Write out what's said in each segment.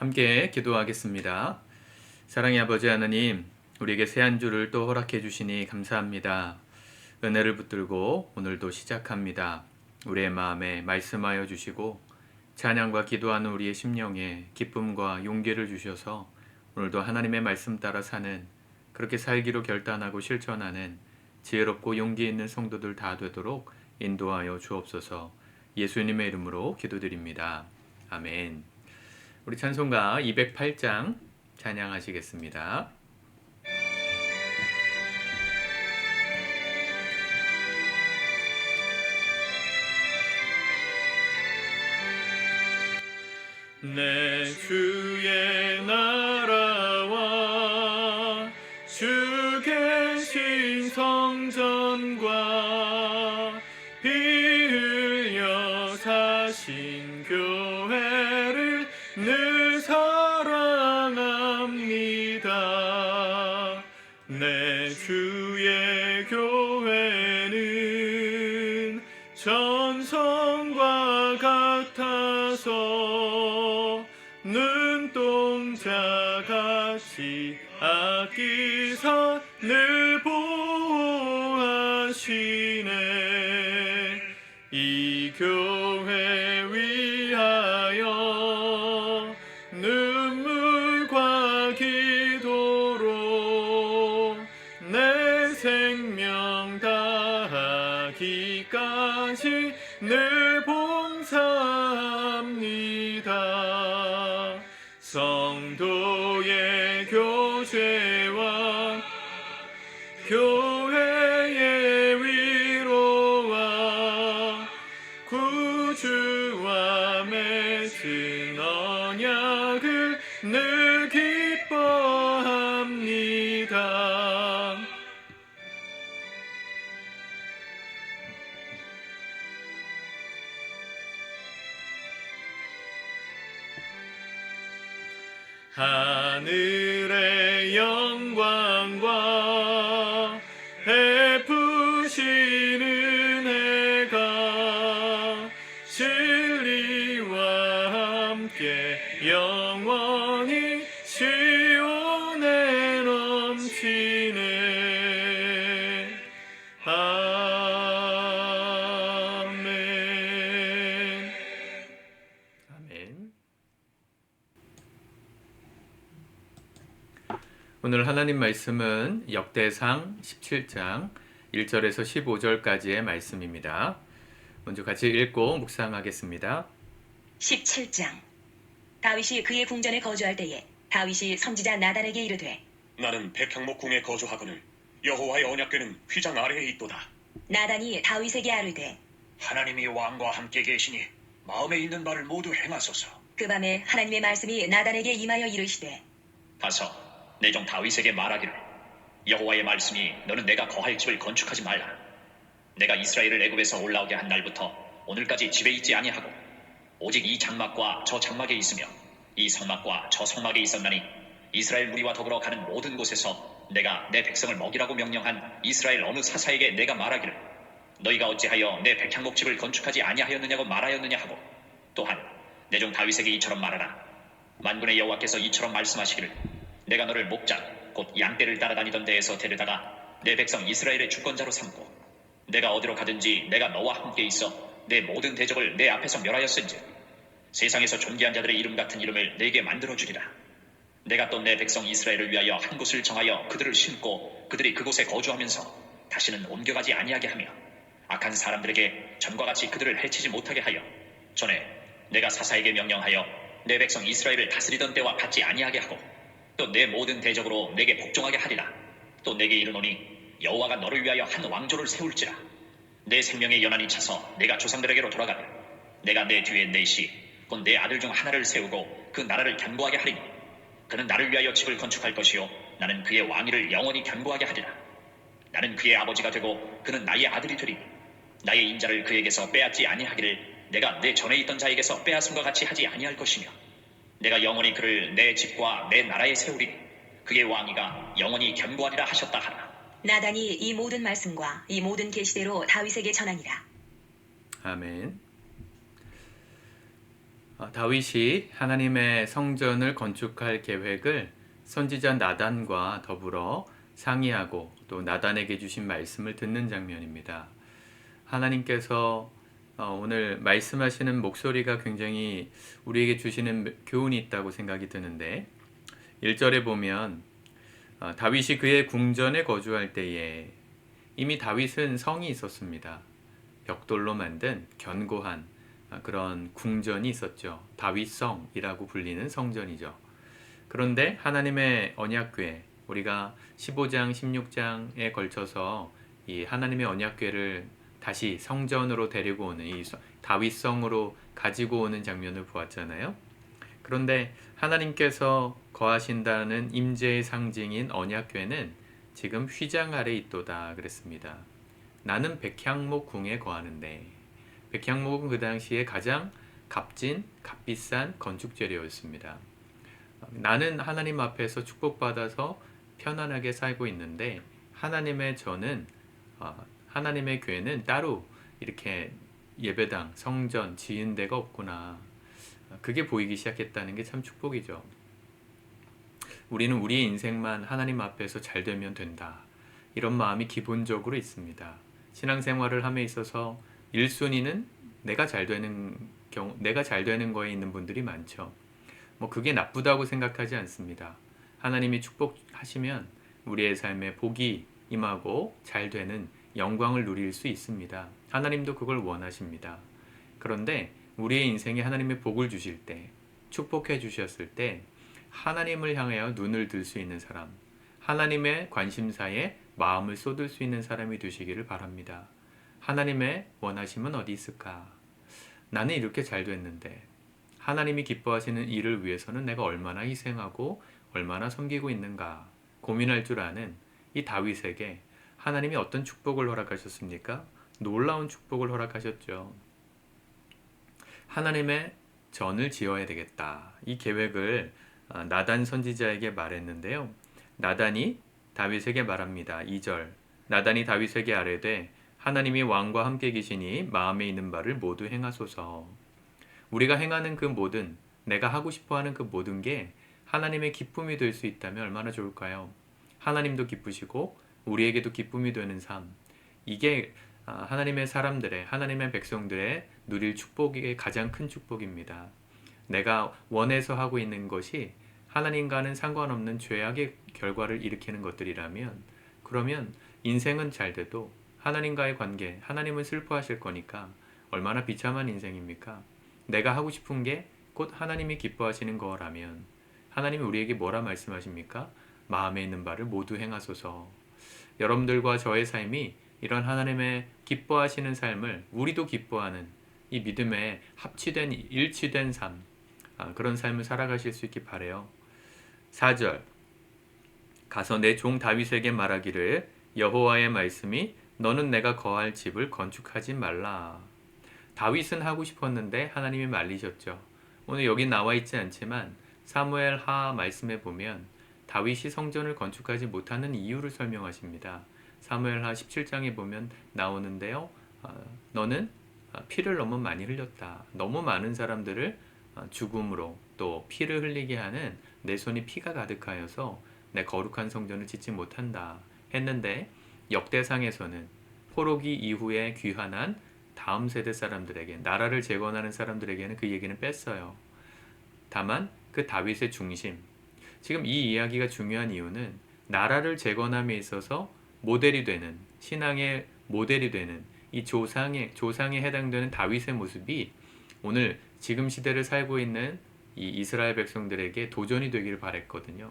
함께 기도하겠습니다. 사랑의 아버지 하나님, 우리에게 새 한 주를 또 허락해 주시니 감사합니다. 은혜를 붙들고 오늘도 시작합니다. 우리의 마음에 말씀하여 주시고 찬양과 기도하는 우리의 심령에 기쁨과 용기를 주셔서 오늘도 하나님의 말씀 따라 사는, 그렇게 살기로 결단하고 실천하는 지혜롭고 용기 있는 성도들 다 되도록 인도하여 주옵소서. 예수님의 이름으로 기도드립니다. 아멘. 우리 찬송가 208장 찬양하시겠습니다. 내 주의 나라와 주 계신 성전과 피 흘려 사신 교회를 늘 사랑합니다. 내 주의 교회는 전성과 같아서 눈동자같이 아끼사 늘 보호하시네. 이 교회 위하여 눈물과 기도로 내 생명 다하기까지 늘 봉사합니다. 성도의 교제와 교회의 위로와 구주와 맺은 언약을 늘 기뻐합니다. 하늘의 영광과 베푸시는 은혜가 진리와 함께 영원히 시온에 넘치네. 아멘. 아멘. 오늘 하나님 말씀은 역대상 17장 1절에서 15절까지의 말씀입니다. 먼저 같이 읽고 묵상하겠습니다. 17장. 다윗이 그의 궁전에 거주할 때에 다윗이 선지자 나단에게 이르되, 나는 백향목 궁에 거주하거늘 여호와의 언약궤는 휘장 아래에 있도다. 나단이 다윗에게 아뢰되, 하나님이 왕과 함께 계시니 마음에 있는 바를 모두 행하소서. 그 밤에 하나님의 말씀이 나단에게 임하여 이르시되, 가서 내 종 다윗에게 말하기를, 여호와의 말씀이 너는 내가 거할 집을 건축하지 말라. 내가 이스라엘을 애굽에서 올라오게 한 날부터 오늘까지 집에 있지 아니하고 오직 이 장막과 저 장막에 있으며 이 성막과 저 성막에 있었나니 이스라엘 무리와 더불어 가는 모든 곳에서 내가 내 백성을 먹이라고 명령한 이스라엘 어느 사사에게 내가 말하기를, 너희가 어찌하여 내 백향목 집을 건축하지 아니하였느냐고 말하였느냐 하고, 또한 내 종 다윗에게 이처럼 말하라. 만군의 여호와께서 이처럼 말씀하시기를, 내가 너를 목장 곧 양떼를 따라다니던 데에서 데려다가 내 백성 이스라엘의 주권자로 삼고 내가 어디로 가든지 내가 너와 함께 있어 내 모든 대적을 내 앞에서 멸하였은즉 세상에서 존귀한 자들의 이름 같은 이름을 내게 만들어주리라. 내가 또 내 백성 이스라엘을 위하여 한 곳을 정하여 그들을 심고 그들이 그곳에 거주하면서 다시는 옮겨가지 아니하게 하며 악한 사람들에게 전과 같이 그들을 해치지 못하게 하여 전에 내가 사사에게 명령하여 내 백성 이스라엘을 다스리던 때와 같지 아니하게 하고 또 내 모든 대적으로 내게 복종하게 하리라. 또 내게 이르노니 여호와가 너를 위하여 한 왕조를 세울지라. 내 생명의 연한이 차서 내가 조상들에게로 돌아가되 내가 내 뒤에 넷이 곧 내 아들 중 하나를 세우고 그 나라를 견고하게 하리니 그는 나를 위하여 집을 건축할 것이요 나는 그의 왕위를 영원히 견고하게 하리라. 나는 그의 아버지가 되고 그는 나의 아들이 되리니 나의 인자를 그에게서 빼앗지 아니하기를 내가 내 전에 있던 자에게서 빼앗음과 같이 하지 아니할 것이며 내가 영원히 그를 내 집과 내 나라에 세우리니 그의 왕위가 영원히 견고하리라 하셨다 하라. 나단이 이 모든 말씀과 이 모든 계시대로 다윗에게 전하니라. 아멘. 다윗이 하나님의 성전을 건축할 계획을 선지자 나단과 더불어 상의하고 또 나단에게 주신 말씀을 듣는 장면입니다. 하나님께서 오늘 말씀하시는 목소리가 굉장히 우리에게 주시는 교훈이 있다고 생각이 드는데 1절에 보면 다윗이 그의 궁전에 거주할 때에 이미 다윗은 성이 있었습니다. 벽돌로 만든 견고한 그런 궁전이 있었죠. 다윗성이라고 불리는 성전이죠. 그런데 하나님의 언약궤, 우리가 15장, 16장에 걸쳐서 이 하나님의 언약궤를 다시 성전으로 데리고 오는 이 다윗성으로 가지고 오는 장면을 보았잖아요. 그런데 하나님께서 거하신다는 임재의 상징인 언약궤는 지금 휘장 아래 있도다 그랬습니다. 나는 백향목 궁에 거하는데, 백향목은 그 당시에 가장 값진, 값비싼 건축 재료였습니다. 나는 하나님 앞에서 축복받아서 편안하게 살고 있는데 하나님의 저는 하나님의 교회는 따로 이렇게 예배당, 성전 지은 데가 없구나. 그게 보이기 시작했다는 게 참 축복이죠. 우리는 우리의 인생만 하나님 앞에서 잘 되면 된다. 이런 마음이 기본적으로 있습니다. 신앙생활을 함에 있어서 1순위는 내가 잘 되는 내가 잘 되는 거에 있는 분들이 많죠. 그게 나쁘다고 생각하지 않습니다. 하나님이 축복하시면 우리의 삶에 복이 임하고 잘 되는 영광을 누릴 수 있습니다. 하나님도 그걸 원하십니다. 그런데 우리의 인생에 하나님의 복을 주실 때, 축복해 주셨을 때 하나님을 향하여 눈을 들 수 있는 사람, 하나님의 관심사에 마음을 쏟을 수 있는 사람이 되시기를 바랍니다. 하나님의 원하심은 어디 있을까? 나는 이렇게 잘 됐는데 하나님이 기뻐하시는 일을 위해서는 내가 얼마나 희생하고 얼마나 섬기고 있는가 고민할 줄 아는 이 다윗에게 하나님이 어떤 축복을 허락하셨습니까? 놀라운 축복을 허락하셨죠. 하나님의 전을 지어야 되겠다. 이 계획을 나단 선지자에게 말했는데요. 나단이 다윗에게 말합니다. 2절 나단이 다윗에게 아뢰되 하나님이 왕과 함께 계시니 마음에 있는 바를 모두 행하소서. 우리가 행하는 그 모든, 내가 하고 싶어하는 그 모든 게 하나님의 기쁨이 될 수 있다면 얼마나 좋을까요? 하나님도 기쁘시고 우리에게도 기쁨이 되는 삶. 이게 하나님의 사람들의, 하나님의 백성들의 누릴 축복의 가장 큰 축복입니다. 내가 원해서 하고 있는 것이 하나님과는 상관없는 죄악의 결과를 일으키는 것들이라면 그러면 인생은 잘 돼도 하나님과의 관계, 하나님은 슬퍼하실 거니까 얼마나 비참한 인생입니까? 내가 하고 싶은 게 곧 하나님이 기뻐하시는 거라면 하나님이 우리에게 뭐라 말씀하십니까? 마음에 있는 바를 모두 행하소서. 여러분들과 저의 삶이 이런 하나님의 기뻐하시는 삶을 우리도 기뻐하는 이 믿음에 합치된 일치된 삶, 그런 삶을 살아가실 수 있기 바라요. 4절 가서 내 종 다윗에게 말하기를 여호와의 말씀이 너는 내가 거할 집을 건축하지 말라. 다윗은 하고 싶었는데 하나님이 말리셨죠. 오늘 여기 나와 있지 않지만 사무엘 하 말씀에 보면 다윗이 성전을 건축하지 못하는 이유를 설명하십니다. 사무엘 하 17장에 보면 나오는데요. 너는 피를 너무 많이 흘렸다. 너무 많은 사람들을 죽음으로 또 피를 흘리게 하는 내 손이 피가 가득하여서 내 거룩한 성전을 짓지 못한다 했는데 역대상에서는 포로기 이후에 귀환한 다음 세대 사람들에게 나라를 재건하는 사람들에게는 그 얘기는 뺐어요. 다만 그 다윗의 중심, 지금 이 이야기가 중요한 이유는 나라를 재건함에 있어서 모델이 되는 신앙의 모델이 되는 이 조상에 해당되는 다윗의 모습이 오늘 지금 시대를 살고 있는 이 이스라엘 백성들에게 도전이 되기를 바랬거든요.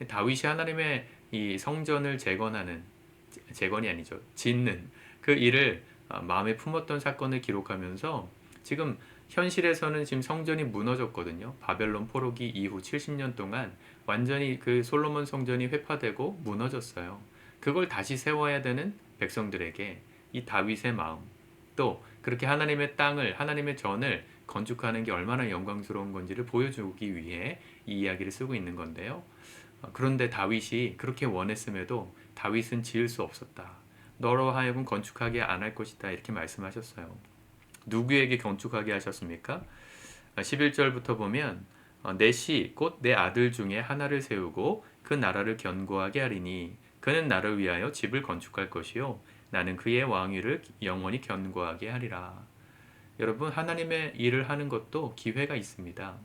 다윗이 하나님의 이 성전을 재건이 아니죠. 짓는 그 일을 마음에 품었던 사건을 기록하면서 지금 현실에서는 지금 성전이 무너졌거든요. 바벨론 포로기 이후 70년 동안 완전히 그 솔로몬 성전이 회파되고 무너졌어요. 그걸 다시 세워야 되는 백성들에게 이 다윗의 마음, 또 그렇게 하나님의 땅을, 하나님의 전을 건축하는 게 얼마나 영광스러운 건지를 보여주기 위해 이 이야기를 쓰고 있는 건데요. 그런데 다윗이 그렇게 원했음에도 다윗은 지을 수 없었다. 너로 하여금 건축하게 안 할 것이다. 이렇게 말씀하셨어요. 누구에게 건축하게 하셨습니까? 11절부터 보면 내 씨 곧 내 아들 중에 하나를 세우고 그 나라를 견고하게 하리니 그는 나를 위하여 집을 건축할 것이요 나는 그의 왕위를 영원히 견고하게 하리라. 여러분, 하나님의 일을 하는 것도 기회가 있습니다.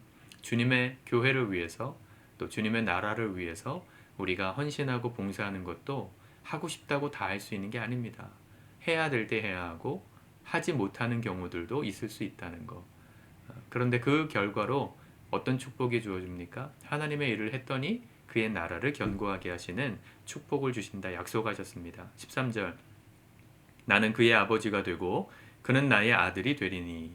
주님의 교회를 위해서 또 주님의 나라를 위해서 우리가 헌신하고 봉사하는 것도 하고 싶다고 다 할 수 있는 게 아닙니다. 해야 될 때 해야 하고 하지 못하는 경우들도 있을 수 있다는 거. 그런데 그 결과로 어떤 축복이 주어집니까? 하나님의 일을 했더니 그의 나라를 견고하게 하시는 축복을 주신다 약속하셨습니다. 13절 나는 그의 아버지가 되고 그는 나의 아들이 되리니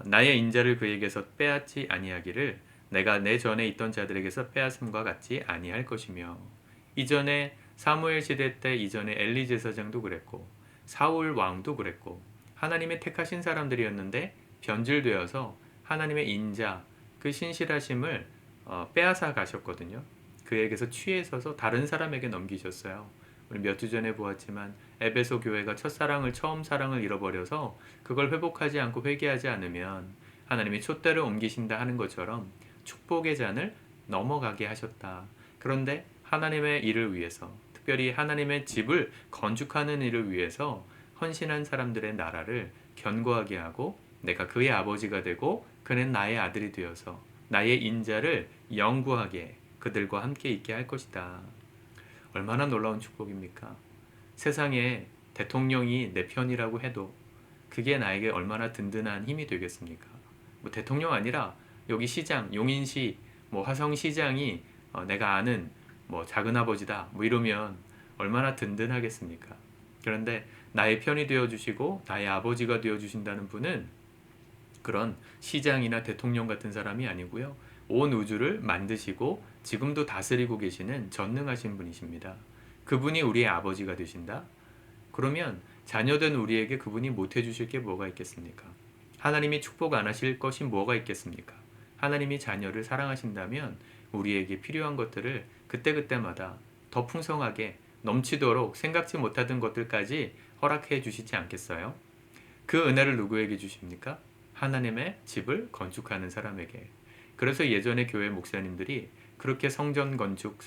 나의 인자를 그에게서 빼앗지 아니하기를 내가 내 전에 있던 자들에게서 빼앗음과 같지 아니할 것이며 이전에 사무엘 시대 때 이전에 엘리 제사장도 그랬고 사울 왕도 그랬고 하나님의 택하신 사람들이었는데 변질되어서 하나님의 인자 그 신실하심을 빼앗아 가셨거든요. 그에게서 취해서서 다른 사람에게 넘기셨어요. 우리 몇 주 전에 보았지만 에베소 교회가 처음 사랑을 잃어버려서 그걸 회복하지 않고 회개하지 않으면 하나님이 촛대를 옮기신다 하는 것처럼 축복의 잔을 넘어가게 하셨다. 그런데 하나님의 일을 위해서 특별히 하나님의 집을 건축하는 일을 위해서 헌신한 사람들의 나라를 견고하게 하고 내가 그의 아버지가 되고 그는 나의 아들이 되어서 나의 인자를 영구하게 그들과 함께 있게 할 것이다. 얼마나 놀라운 축복입니까? 세상에 대통령이 내 편이라고 해도 그게 나에게 얼마나 든든한 힘이 되겠습니까? 뭐 대통령 아니라 여기 시장, 용인시, 뭐 화성시장이 내가 아는 뭐 작은아버지다 뭐 이러면 얼마나 든든하겠습니까? 그런데 나의 편이 되어주시고 나의 아버지가 되어주신다는 분은 그런 시장이나 대통령 같은 사람이 아니고요. 온 우주를 만드시고 지금도 다스리고 계시는 전능하신 분이십니다. 그분이 우리의 아버지가 되신다? 그러면 자녀된 우리에게 그분이 못 해주실 게 뭐가 있겠습니까? 하나님이 축복 안 하실 것이 뭐가 있겠습니까? 하나님이 자녀를 사랑하신다면 우리에게 필요한 것들을 그때그때마다 더 풍성하게 넘치도록 생각지 못하던 것들까지 허락해 주시지 않겠어요? 그 은혜를 누구에게 주십니까? 하나님의 집을 건축하는 사람에게. 그래서 예전에 교회 목사님들이 그렇게 성전 건축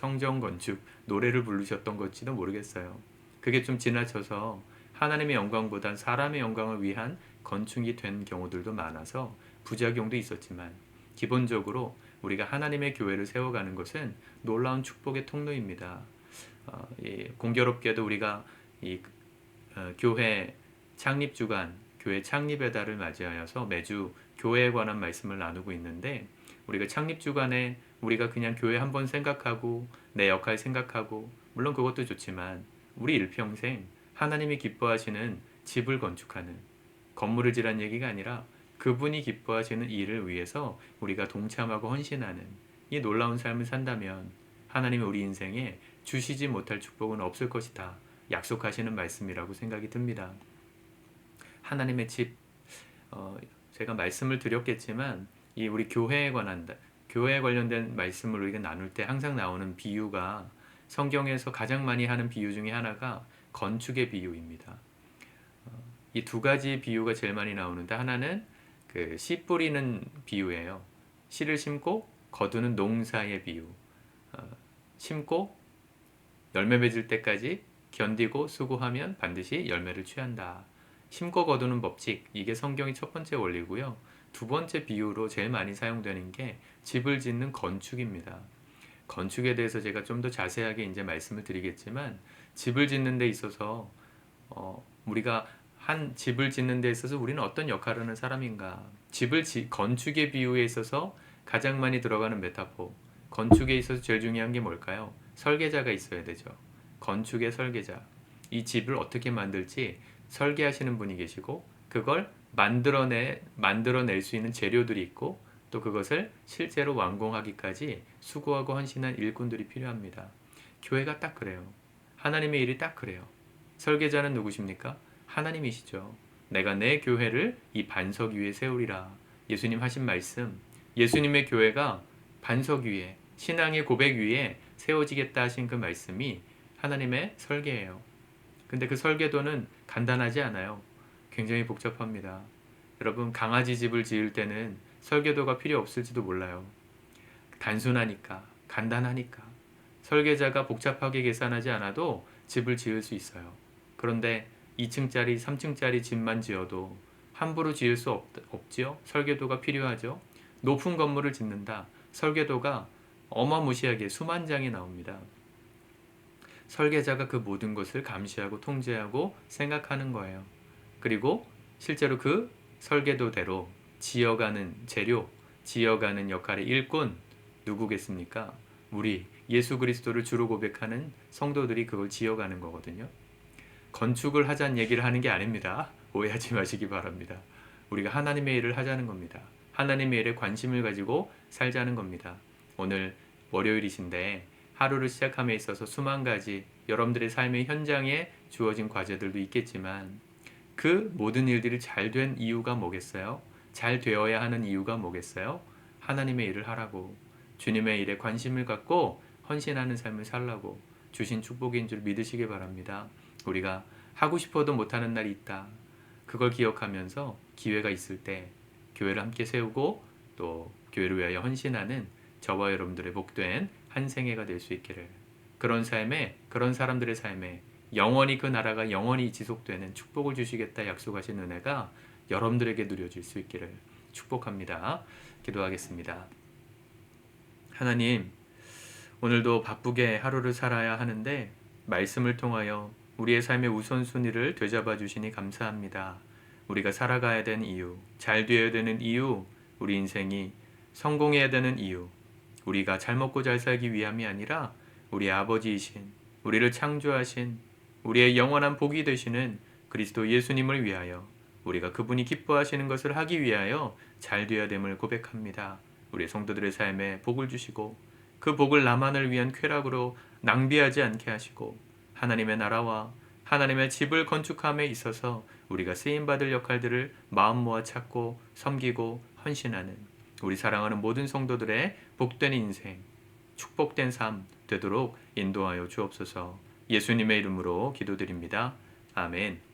노래를 부르셨던 것지도 모르겠어요. 그게 좀 지나쳐서 하나님의 영광보단 사람의 영광을 위한 건축이 된 경우들도 많아서 부작용도 있었지만 기본적으로 우리가 하나님의 교회를 세워가는 것은 놀라운 축복의 통로입니다. 공교롭게도 우리가 교회 창립 주간, 교회 창립의 달을 맞이하여서 매주 교회에 관한 말씀을 나누고 있는데 우리가 창립 주간에 우리가 그냥 교회 한번 생각하고 내 역할 생각하고 물론 그것도 좋지만 우리 일평생 하나님이 기뻐하시는 집을 건축하는 건물을 지란 얘기가 아니라 그분이 기뻐하시는 일을 위해서 우리가 동참하고 헌신하는 이 놀라운 삶을 산다면 하나님이 우리 인생에 주시지 못할 축복은 없을 것이다. 약속하시는 말씀이라고 생각이 듭니다. 하나님의 집, 제가 말씀을 드렸겠지만 이 우리 교회에 관련된 말씀을 우리가 나눌 때 항상 나오는 비유가 성경에서 가장 많이 하는 비유 중에 하나가 건축의 비유입니다. 이 두 가지 비유가 제일 많이 나오는데 하나는 그 씨 뿌리는 비유예요. 씨를 심고 거두는 농사의 비유. 심고 열매 맺을 때까지 견디고 수고하면 반드시 열매를 취한다. 심고 거두는 법칙, 이게 성경의 첫 번째 원리고요. 두 번째 비유로 제일 많이 사용되는 게 집을 짓는 건축입니다. 건축에 대해서 제가 좀 더 자세하게 이제 말씀을 드리겠지만 집을 짓는 데 있어서 우리가 한 집을 짓는 데 있어서 우리는 어떤 역할을 하는 사람인가? 건축의 비유에 있어서 가장 많이 들어가는 메타포. 건축에 있어서 제일 중요한 게 뭘까요? 설계자가 있어야 되죠. 건축의 설계자. 이 집을 어떻게 만들지 설계하시는 분이 계시고 그걸 만들어낼 수 있는 재료들이 있고 또 그것을 실제로 완공하기까지 수고하고 헌신한 일꾼들이 필요합니다. 교회가 딱 그래요. 하나님의 일이 딱 그래요. 설계자는 누구십니까? 하나님이시죠. 내가 내 교회를 이 반석 위에 세우리라. 예수님 하신 말씀. 예수님의 교회가 반석 위에 신앙의 고백 위에 세워지겠다 하신 그 말씀이 하나님의 설계예요. 근데 그 설계도는 간단하지 않아요. 굉장히 복잡합니다. 여러분 강아지 집을 지을 때는 설계도가 필요 없을지도 몰라요. 단순하니까, 간단하니까. 설계자가 복잡하게 계산하지 않아도 집을 지을 수 있어요. 그런데 2층짜리, 3층짜리 집만 지어도 함부로 지을 수 없지요. 설계도가 필요하죠. 높은 건물을 짓는다. 설계도가 어마무시하게 수만 장이 나옵니다. 설계자가 그 모든 것을 감시하고 통제하고 생각하는 거예요. 그리고 실제로 그 설계도대로 지어가는 재료, 지어가는 역할의 일꾼 누구겠습니까? 우리 예수 그리스도를 주로 고백하는 성도들이 그걸 지어가는 거거든요. 건축을 하자는 얘기를 하는 게 아닙니다. 오해하지 마시기 바랍니다. 우리가 하나님의 일을 하자는 겁니다. 하나님의 일에 관심을 가지고 살자는 겁니다. 오늘 월요일이신데 하루를 시작함에 있어서 수만 가지 여러분들의 삶의 현장에 주어진 과제들도 있겠지만 그 모든 일들이 잘 된 이유가 뭐겠어요? 잘 되어야 하는 이유가 뭐겠어요? 하나님의 일을 하라고, 주님의 일에 관심을 갖고 헌신하는 삶을 살라고 주신 축복인 줄 믿으시기 바랍니다. 우리가 하고 싶어도 못하는 날이 있다. 그걸 기억하면서 기회가 있을 때 교회를 함께 세우고 또 교회를 위하여 헌신하는 저와 여러분들의 복된 한 생애가 될 수 있기를, 그런 삶에, 그런 사람들의 삶에 영원히 그 나라가 영원히 지속되는 축복을 주시겠다 약속하신 은혜가 여러분들에게 누려질 수 있기를 축복합니다. 기도하겠습니다. 하나님, 오늘도 바쁘게 하루를 살아야 하는데 말씀을 통하여 우리의 삶의 우선순위를 되잡아 주시니 감사합니다. 우리가 살아가야 되는 이유, 잘 되어야 되는 이유, 우리 인생이 성공해야 되는 이유, 우리가 잘 먹고 잘 살기 위함이 아니라 우리 아버지이신, 우리를 창조하신, 우리의 영원한 복이 되시는 그리스도 예수님을 위하여, 우리가 그분이 기뻐하시는 것을 하기 위하여 잘 되어야 됨을 고백합니다. 우리 성도들의 삶에 복을 주시고 그 복을 나만을 위한 쾌락으로 낭비하지 않게 하시고 하나님의 나라와 하나님의 집을 건축함에 있어서 우리가 쓰임받을 역할들을 마음 모아 찾고 섬기고 헌신하는 우리 사랑하는 모든 성도들의 복된 인생, 축복된 삶 되도록 인도하여 주옵소서. 예수님의 이름으로 기도드립니다. 아멘.